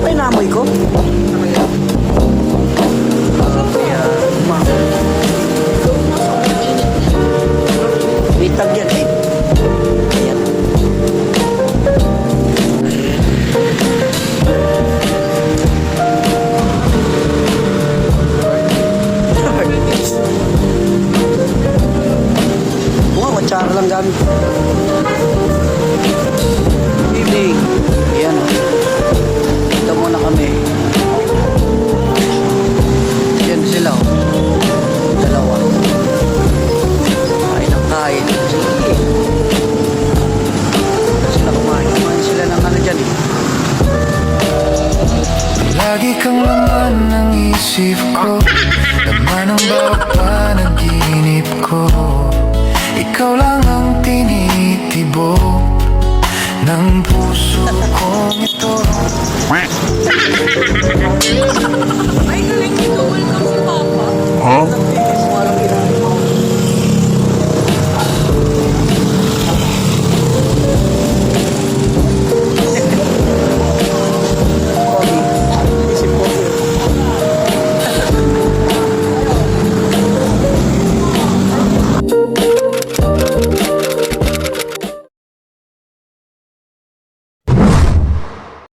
ba yung naamoy ko? Bitag yan eh. Ayan. Wow, kutsara lang gamit. Evening. Ayan o. Dito muna kami. Ayan sila o. Dalawa. Kain ng kain. Sige. Sila kumain. Kumain sila ng ano dyan eh. Lagi kang laman ng isip ko, laman ng bawat panaginip ko. Ikaw lang